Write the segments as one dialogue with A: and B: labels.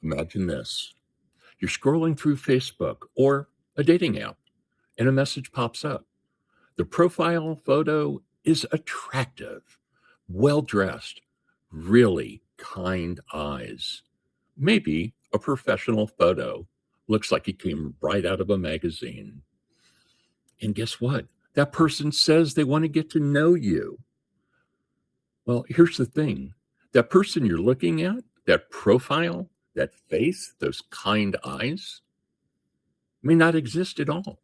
A: Imagine this. You're scrolling through Facebook or a dating app, and a message pops up. The profile photo is attractive, well dressed, really kind eyes. Maybe a professional photo. Looks like it came right out of a magazine. And guess what? That person says they want to get to know you. Well, here's the thing, that person you're looking at, that profile, that face, those kind eyes, may not exist at all.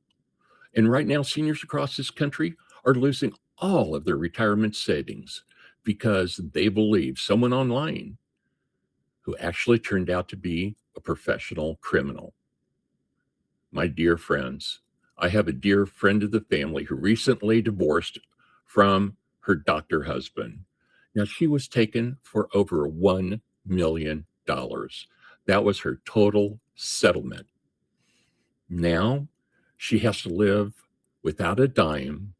A: And right now, seniors across this country are losing all of their retirement savings because they believe someone online who actually turned out to be a professional criminal. My dear friends, I have a dear friend of the family who recently divorced from her doctor husband. Now, she was taken for over $1 million. That was her total settlement. Now she has to live without a dime,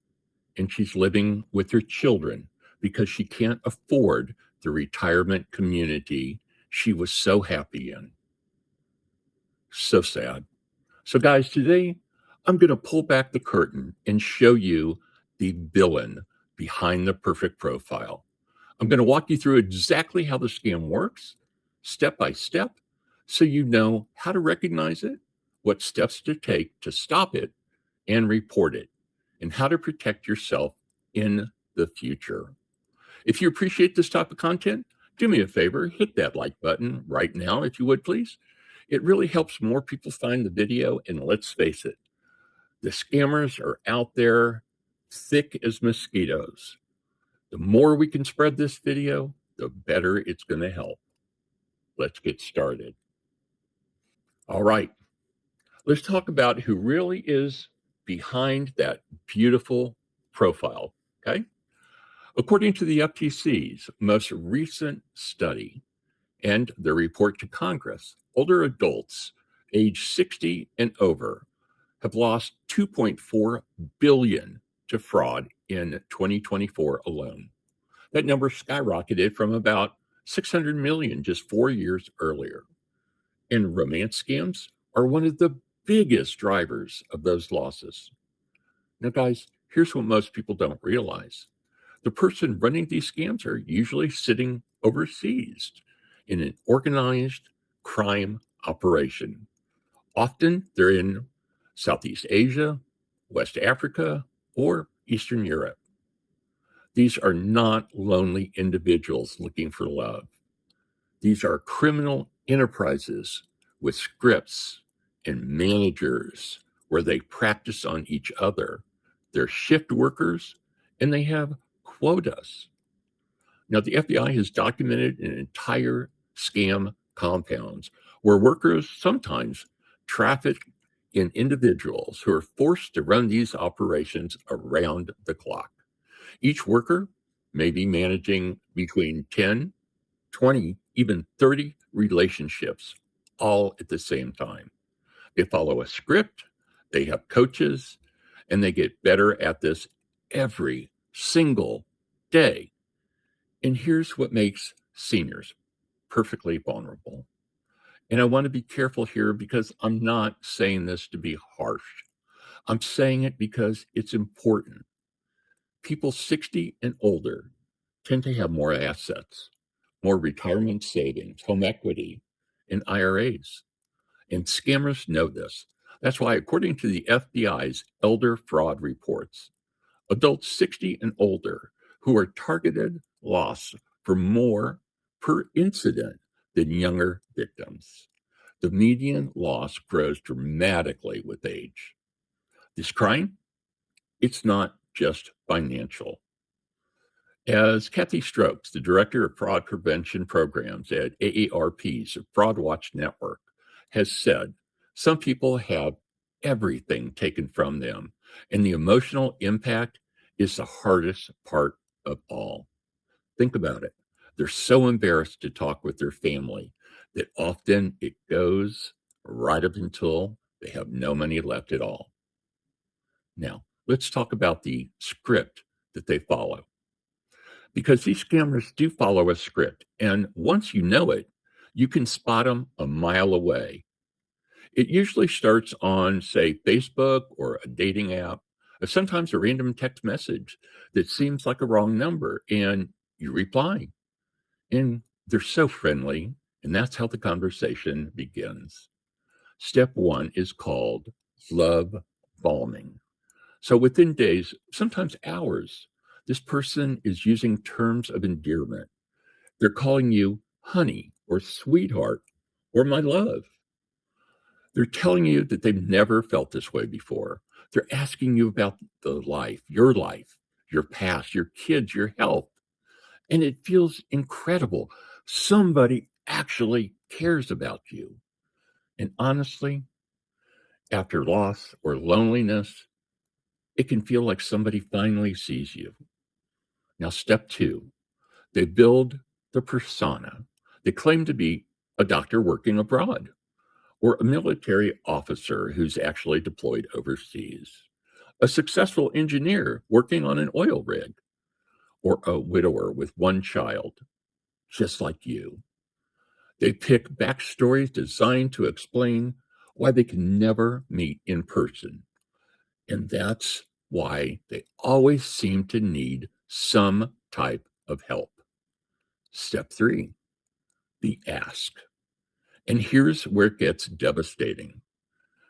A: and she's living with her children because she can't afford the retirement community she was so happy in. So sad. So, guys, today I'm going to pull back the curtain and show you the villain behind the perfect profile. I'm going to walk you through exactly how the scam works, step by step, so you know how to recognize it, what steps to take to stop it and report it, and how to protect yourself in the future. If you appreciate this type of content, do me a favor, hit that like button right now, if you would, please. It really helps more people find the video, and let's face it, the scammers are out there thick as mosquitoes. The more we can spread this video, the better it's going to help. Let's get started. All right, let's talk about who really is behind that beautiful profile, okay? According to the FTC's most recent study and their report to Congress, older adults age 60 and over have lost 2.4 billion to fraud in 2024 alone. That number skyrocketed from about 600 million just 4 years earlier. And romance scams are one of the biggest drivers of those losses. Now, guys, here's what most people don't realize. The person running these scams are usually sitting overseas in an organized crime operation. Often they're in Southeast Asia, West Africa, or Eastern Europe. These are not lonely individuals looking for love. These are criminal enterprises with scripts and managers where they practice on each other. They're shift workers and they have quotas. Now, the FBI has documented an entire scam compounds where workers sometimes traffic in individuals who are forced to run these operations around the clock. Each worker may be managing between 10, 20, even 30 relationships all at the same time. They follow a script, they have coaches, and they get better at this every single day. And here's what makes seniors perfectly vulnerable. And I want to be careful here because I'm not saying this to be harsh. I'm saying it because it's important. People 60 and older tend to have more assets, more retirement savings, home equity, and IRAs. And scammers know this. That's why, according to the FBI's elder fraud reports, adults 60 and older who are targeted lost for more per incident than younger victims. The median loss grows dramatically with age. This crime, it's not just financial. As Kathy Strokes, the director of fraud prevention programs at AARP's Fraud Watch Network, has said, some people have everything taken from them, and the emotional impact is the hardest part of all. Think about it. They're so embarrassed to talk with their family that often it goes right up until they have no money left at all. Now, let's talk about the script that they follow. Because these scammers do follow a script. And once you know it, You can spot them a mile away. It usually starts on, say, Facebook or a dating app, or sometimes a random text message that seems like a wrong number, and you reply. And they're so friendly, and that's how the conversation begins. Step one is called love bombing. So within days, sometimes hours, this person is using terms of endearment. They're calling you honey or sweetheart or my love. They're telling you that they've never felt this way before. They're asking you about the life, your past, your kids, your health. And it feels incredible. Somebody actually cares about you. And honestly, after loss or loneliness, it can feel like somebody finally sees you. Now, step two, they build the persona. They claim to be a doctor working abroad or a military officer who's actually deployed overseas, a successful engineer working on an oil rig, or a widower with one child, just like you. They pick backstories designed to explain why they can never meet in person. And that's why they always seem to need some type of help. Step three, the ask. And here's where it gets devastating.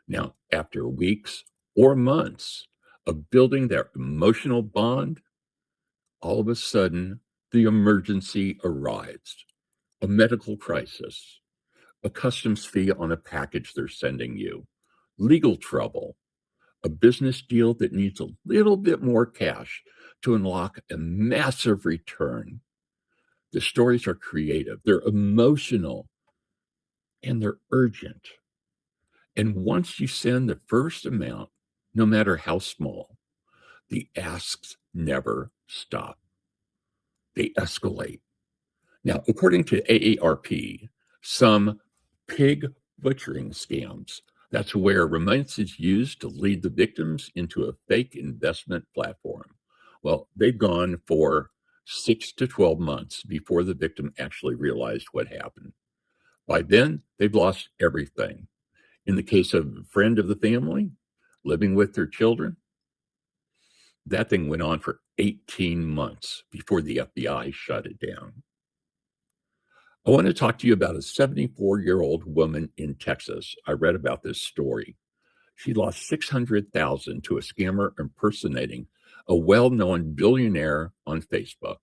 A: Now, after weeks or months of building their emotional bond, all of a sudden, the emergency arrives, a medical crisis, a customs fee on a package they're sending you, legal trouble, a business deal that needs a little bit more cash to unlock a massive return. The stories are creative, they're emotional, and they're urgent. And once you send the first amount, no matter how small, the asks never stop. They escalate. Now, according to AARP, some pig butchering scams, that's where remittance is used to lead the victims into a fake investment platform. Well, they've gone for 6 to 12 months before the victim actually realized what happened. By then, they've lost everything. In the case of a friend of the family living with their children, that thing went on for 18 months before the FBI shut it down. I want to talk to you about a 74-year-old woman in Texas. I read about this story. She lost 600,000 to a scammer impersonating a well-known billionaire on Facebook.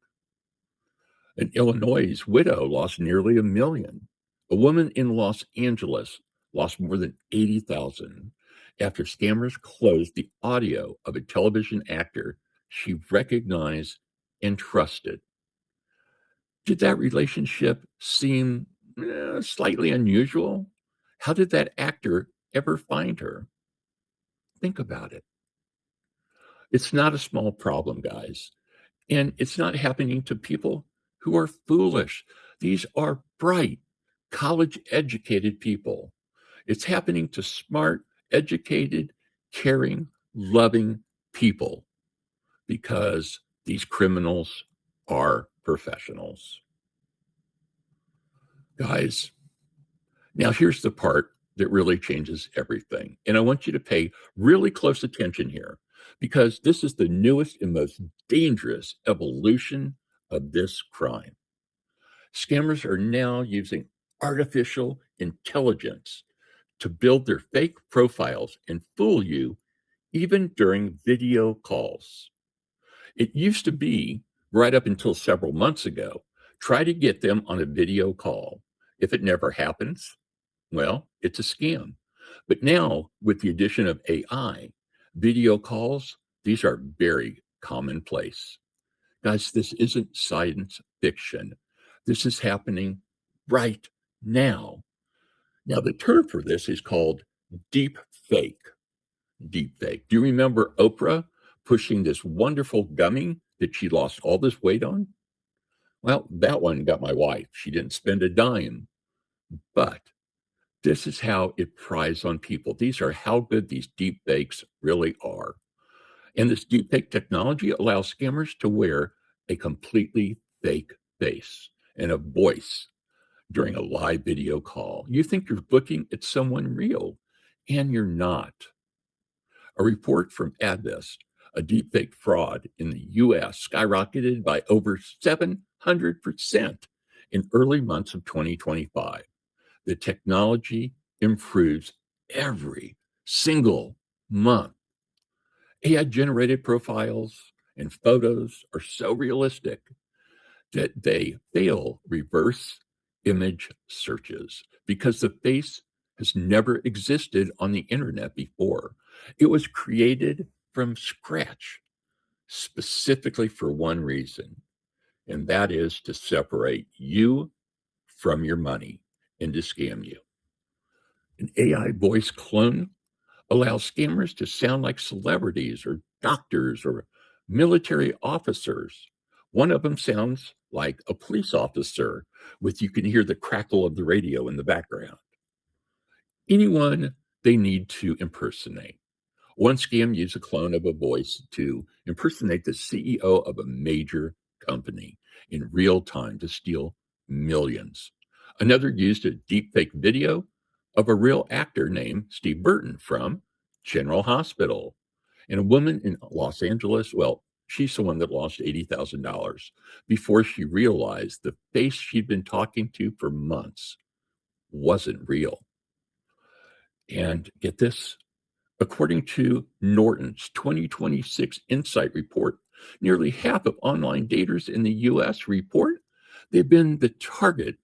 A: An Illinois widow lost nearly 1 million. A woman in Los Angeles lost more than 80,000 after scammers closed the audio of a television actor she recognized and trusted. Did that relationship seem slightly unusual? How did that actor ever find her? Think about it. It's not a small problem, guys. And it's not happening to people who are foolish. These are bright, college educated people. It's happening to smart, educated, caring, loving people because these criminals are professionals. Guys, now here's the part that really changes everything. And I want you to pay really close attention here because this is the newest and most dangerous evolution of this crime. Scammers are now using artificial intelligence to build their fake profiles and fool you even during video calls. It used to be right up until several months ago, try to get them on a video call. If it never happens, well, it's a scam. But now, with the addition of AI, video calls, these are very commonplace. Guys, this isn't science fiction. This is happening right now. Now, the term for this is called deep fake. Deep fake. Do you remember Oprah pushing this wonderful gummy that she lost all this weight on? Well, that one got my wife. She didn't spend a dime. But this is how it pries on people. These are how good these deep fakes really are. And this deep fake technology allows scammers to wear a completely fake face and a voice during a live video call. You think you're looking at someone real, and you're not. A report from Advest, a deepfake fraud in the US, skyrocketed by over 700% in early months of 2025. The technology improves every single month. AI generated profiles and photos are so realistic that they fail reverse image searches because the face has never existed on the internet before. It was created from scratch specifically for one reason, and that is to separate you from your money and to scam you. An AI voice clone allows scammers to sound like celebrities or doctors or military officers. One of them sounds like a police officer, with you can hear the crackle of the radio in the background. Anyone they need to impersonate. One scam used a clone of a voice to impersonate the CEO of a major company in real time to steal millions. Another used a deepfake video of a real actor named Steve Burton from General Hospital. And a woman in Los Angeles, well, she's the one that lost $80,000 before she realized the face she'd been talking to for months wasn't real. And get this, according to Norton's 2026 Insight Report, nearly half of online daters in the US report they've been the target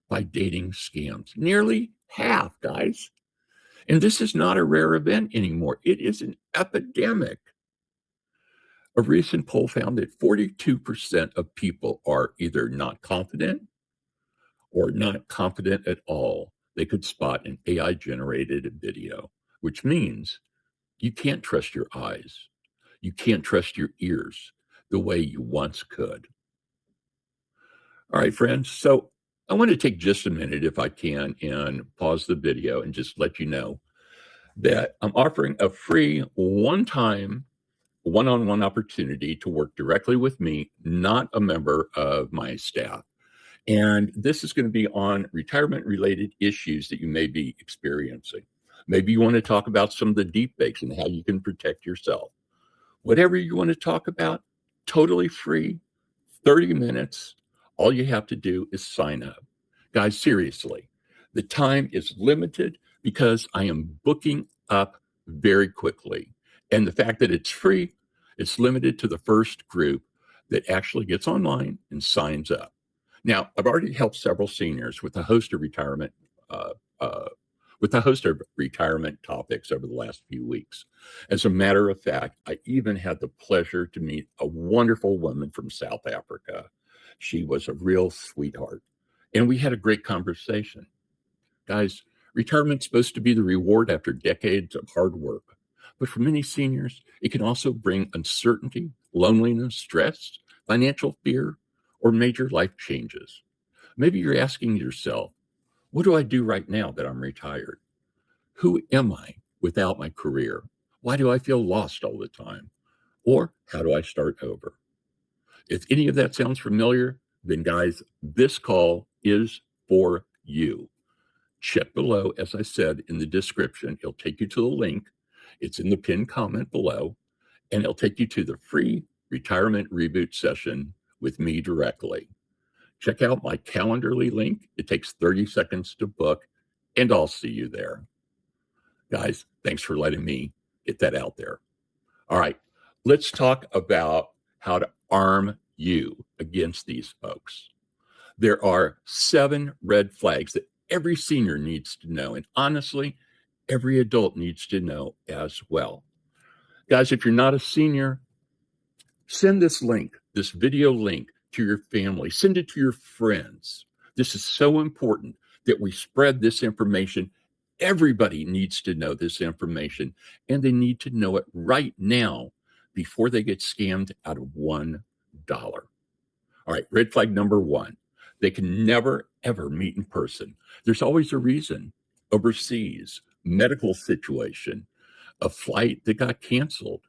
A: by dating scams. Nearly half, guys. And this is not a rare event anymore. It is an epidemic. A recent poll found that 42% of people are either not confident or not confident at all. They could spot an AI generated video, which means you can't trust your eyes. You can't trust your ears the way you once could. All right, friends. So I want to take just a minute, if I can, and pause the video and just let you know that I'm offering a free one-time one-on-one opportunity to work directly with me, not a member of my staff. And this is going to be on retirement-related issues that you may be experiencing. Maybe you want to talk about some of the deep fakes and how you can protect yourself. Whatever you want to talk about, totally free, 30 minutes. All you have to do is sign up. Guys, seriously, the time is limited because I am booking up very quickly. And the fact that it's free, it's limited to the first group that actually gets online and signs up. Now, I've already helped several seniors with a host of retirement topics over the last few weeks. As a matter of fact, I even had the pleasure to meet a wonderful woman from South Africa. She was a real sweetheart, and we had a great conversation. Guys, retirement's supposed to be the reward after decades of hard work. But for many seniors, it can also bring uncertainty, loneliness, stress, financial fear, or major life changes. Maybe you're asking yourself, what do I do right now that I'm retired? Who am I without my career? Why do I feel lost all the time? Or how do I start over? If any of that sounds familiar, then guys, this call is for you. Check below, as I said in the description. It'll take you to the link. It's in the pinned comment below, and it'll take you to the free retirement reboot session with me directly. Check out my Calendarly link. It takes 30 seconds to book, and I'll see you there. Guys, thanks for letting me get that out there. All right, let's talk about how to arm you against these folks. There are 7 red flags that every senior needs to know, and honestly, every adult needs to know as well. Guys, if you're not a senior, send this link, this video link, to your family. Send it to your friends. This is so important that we spread this information. Everybody needs to know this information, and they need to know it right now before they get scammed out of $1. All right, red flag number 1. They can never, ever meet in person. There's always a reason. Overseas, medical situation, a flight that got canceled.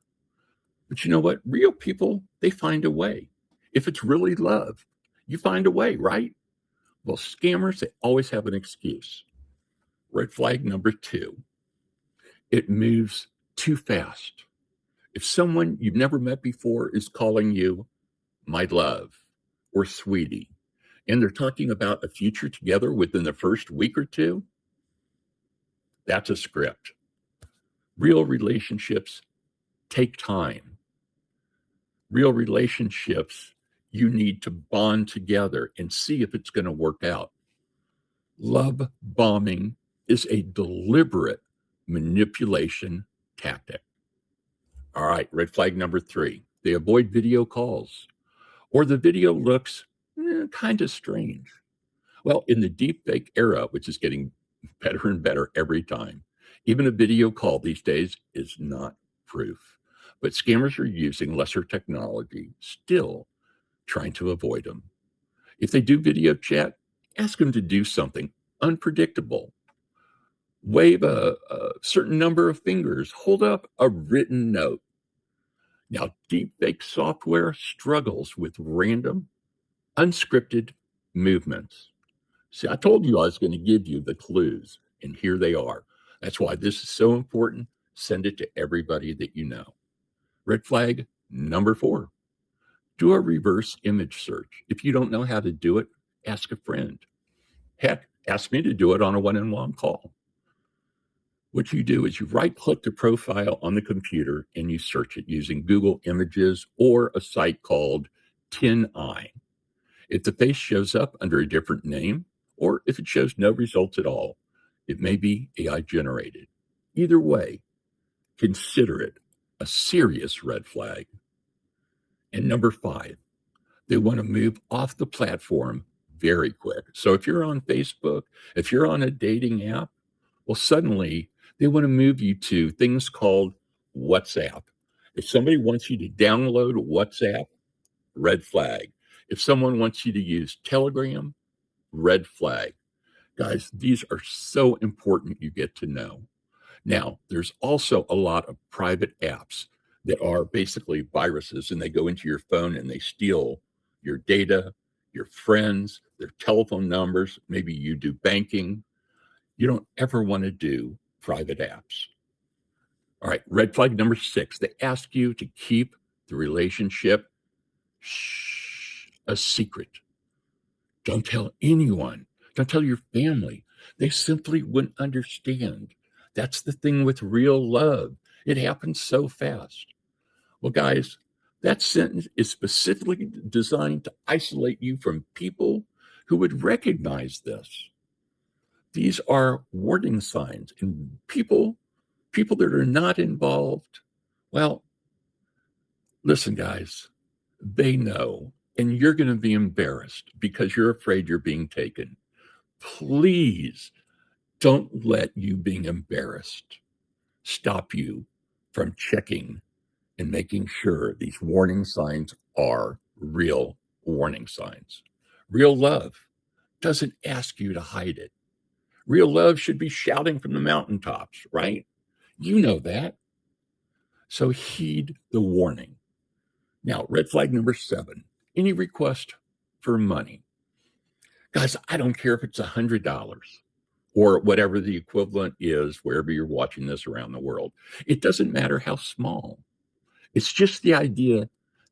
A: But you know what? Real people, they find a way. If it's really love, you find a way, right? Well, scammers, they always have an excuse. Red flag number 2, it moves too fast. If someone you've never met before is calling you my love or sweetie, and they're talking about a future together within the first week or two, that's a script. Real relationships take time. Real relationships, you need to bond together and see if it's going to work out. Love bombing is a deliberate manipulation tactic. All right, red flag number 3, they avoid video calls, or the video looks kind of strange. Well, in the deepfake era, which is getting better and better every time, even a video call these days is not proof. But scammers are using lesser technology, still trying to avoid them. If they do video chat, ask them to do something unpredictable. Wave a certain number of fingers, hold up a written note. Now, deepfake software struggles with random, unscripted movements. See, I told you I was going to give you the clues, and here they are. That's why this is so important. Send it to everybody that you know. Red flag number 4, do a reverse image search. If you don't know how to do it, ask a friend. Heck, ask me to do it on a one-on-one call. What you do is you right-click the profile on the computer and you search it using Google Images or a site called TinEye. If the face shows up under a different name, or if it shows no results at all, it may be AI generated. Either way, consider it a serious red flag. And number 5, they want to move off the platform very quick. So if you're on Facebook, if you're on a dating app, well, suddenly they want to move you to things called WhatsApp. If somebody wants you to download WhatsApp, red flag. If someone wants you to use Telegram, red flag. Guys, these are so important you get to know. Now, there's also a lot of private apps that are basically viruses, and they go into your phone and they steal your data, your friends, their telephone numbers. Maybe you do banking. You don't ever want to do private apps. All right, red flag number 6, they ask you to keep the relationship a secret. Don't tell anyone. Don't tell your family. They simply wouldn't understand. That's the thing with real love. It happens so fast. Well, guys, that sentence is specifically designed to isolate you from people who would recognize this. These are warning signs, and people that are not involved, well, listen, guys, they know, and you're going to be embarrassed because you're afraid you're being taken. Please don't let you being embarrassed stop you from checking and making sure these warning signs are real warning signs. Real love doesn't ask you to hide it. Real love should be shouting from the mountaintops, right? You know that. So heed the warning. Now, red flag number 7, any request for money. Guys, I don't care if it's $100 or whatever the equivalent is, wherever you're watching this around the world. It doesn't matter how small. It's just the idea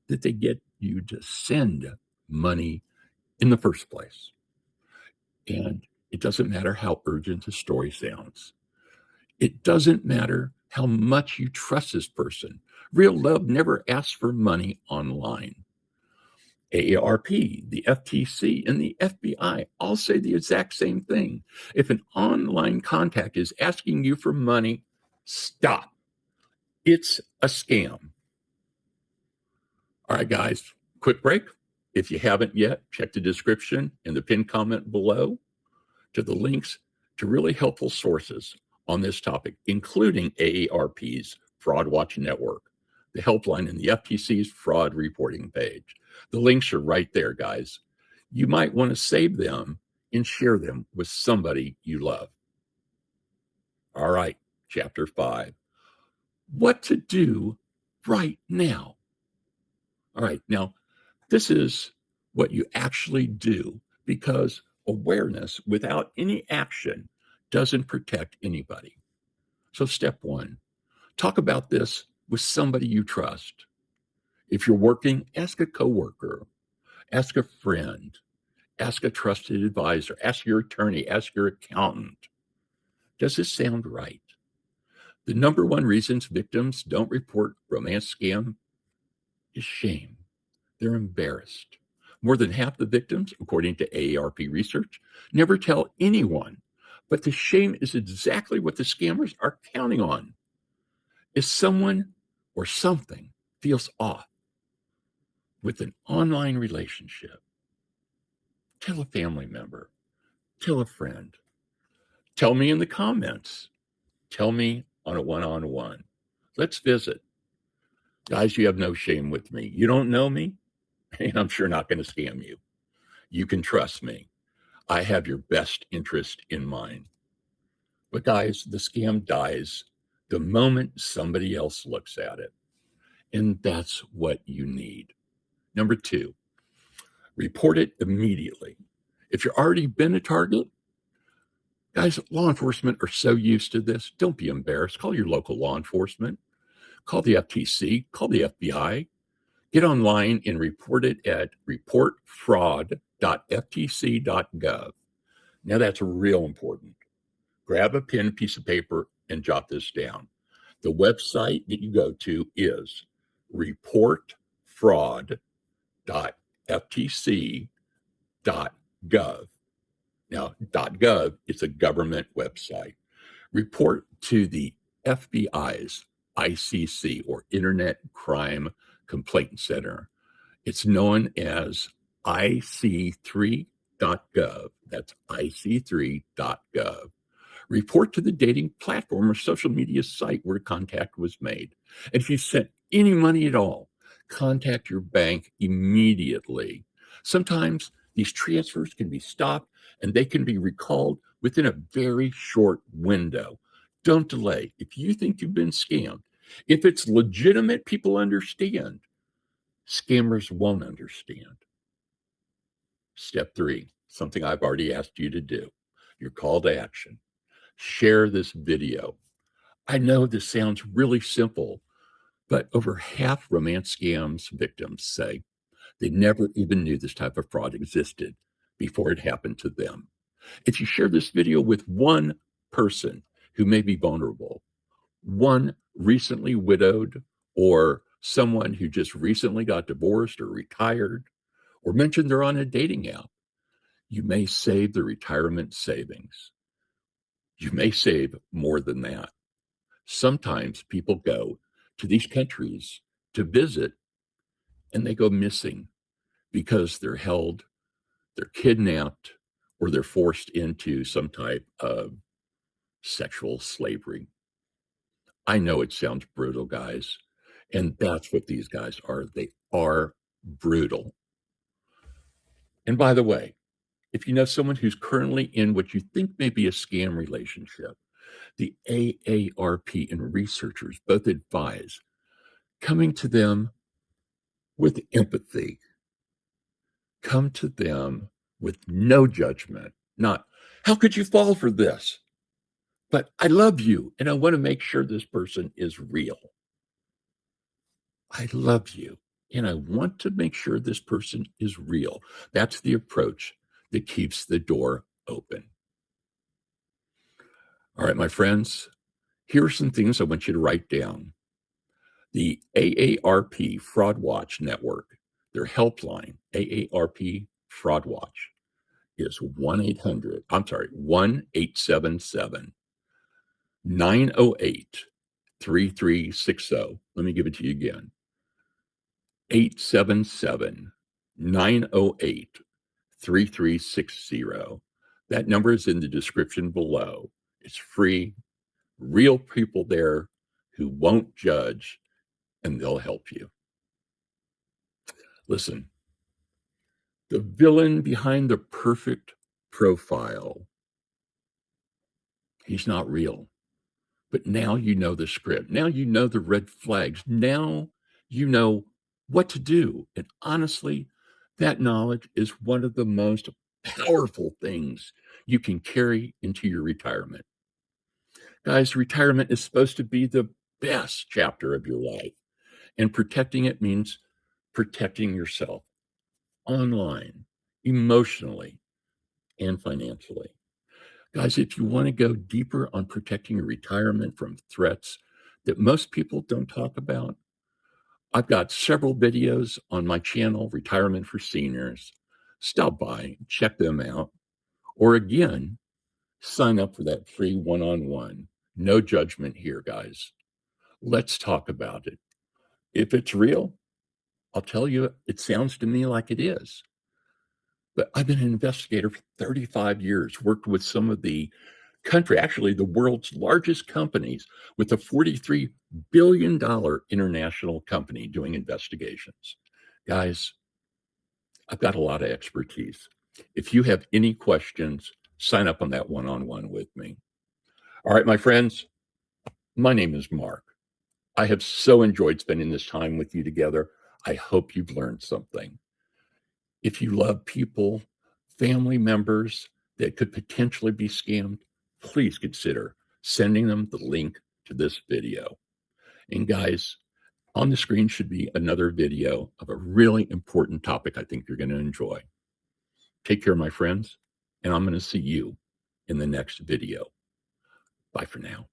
A: that they get you to send money in the first place. And it doesn't matter how urgent the story sounds. It doesn't matter how much you trust this person. Real love never asks for money online. AARP, the FTC, and the FBI all say the exact same thing. If an online contact is asking you for money, stop. It's a scam. All right, guys, quick break. If you haven't yet, check the description and the pinned comment below to the links to really helpful sources on this topic, including AARP's Fraud Watch Network, the helpline, and the FTC's fraud reporting page. The links are right there, guys. You might want to save them and share them with somebody you love. All right, chapter 5. What to do right now. All right, now, this is what you actually do, because Awareness without any action doesn't protect anybody. So, step one, talk about this with somebody you trust. If you're working, ask a coworker, ask a friend, ask a trusted advisor, ask your attorney, ask your accountant. Does this sound right? The number one reasons victims don't report romance scam is shame. They're embarrassed. More than half the victims, according to AARP research, never tell anyone. But the shame is exactly what the scammers are counting on. If someone or something feels off with an online relationship, tell a family member, tell a friend, tell me in the comments, tell me on a one-on-one. Let's visit. Guys, you have no shame with me. You don't know me, and I'm sure not going to scam you. You can trust me. I have your best interest in mind. But guys, the scam dies the moment somebody else looks at it. And that's what you need. Number two, report it immediately. If you've already been a target, guys, law enforcement are so used to this. Don't be embarrassed. Call your local law enforcement, call the FTC, call the FBI, get online and report it at reportfraud.ftc.gov. Now that's real important. Grab a pen, piece of paper, and jot this down. The website that you go to is reportfraud.ftc.gov. Now, .gov is a government website. Report to the FBI's ICC, or Internet Crime Complaint Center. It's known as IC3.gov. That's IC3.gov. Report to the dating platform or social media site where contact was made. And if you sent any money at all, contact your bank immediately. Sometimes these transfers can be stopped and they can be recalled within a very short window. Don't delay. If you think you've been scammed, if it's legitimate, people understand. Scammers won't understand. Step three, something I've already asked you to do, your call to action. Share this video. I know this sounds really simple, but over half romance scams victims say they never even knew this type of fraud existed before it happened to them. If you share this video with one person who may be vulnerable, one recently widowed, or someone who just recently got divorced or retired, or mentioned they're on a dating app, you may save the retirement savings. You may save more than that. Sometimes people go to these countries to visit and they go missing because they're held, they're kidnapped, or they're forced into some type of sexual slavery. I know it sounds brutal, guys, and that's what these guys are. They are brutal. And by the way, if you know someone who's currently in what you think may be a scam relationship, the AARP and researchers both advise coming to them with empathy. Come to them with no judgment, not, how could you fall for this? But I love you and I want to make sure this person is real. I love you and I want to make sure this person is real. That's the approach that keeps the door open. All right, my friends, here are some things I want you to write down. The AARP Fraud Watch Network, their helpline, AARP Fraud Watch, is 1-800-908-3360. Let me give it to you again. 877-908-3360. That number is in the description below. It's free, real people there who won't judge, and they'll help you. Listen, the villain behind the perfect profile, he's not real. But now you know the script. Now you know the red flags. Now you know what to do. And honestly, that knowledge is one of the most powerful things you can carry into your retirement. Guys, retirement is supposed to be the best chapter of your life, and protecting it means protecting yourself online, emotionally, and financially. Guys, if you want to go deeper on protecting your retirement from threats that most people don't talk about, I've got several videos on my channel, Retirement for Seniors. Stop by, check them out. Or again, sign up for that free one-on-one. No judgment here, guys. Let's talk about it. If it's real, I'll tell you, it sounds to me like it is. But I've been an investigator for 35 years, worked with some of the actually the world's largest companies, with a $43 billion international company doing investigations. Guys, I've got a lot of expertise. If you have any questions, sign up on that one-on-one with me. All right, my friends, my name is Mark. I have so enjoyed spending this time with you together. I hope you've learned something. If you love people, family members that could potentially be scammed, please consider sending them the link to this video. And guys, on the screen should be another video of a really important topic I think you're going to enjoy. Take care, my friends, and I'm going to see you in the next video. Bye for now.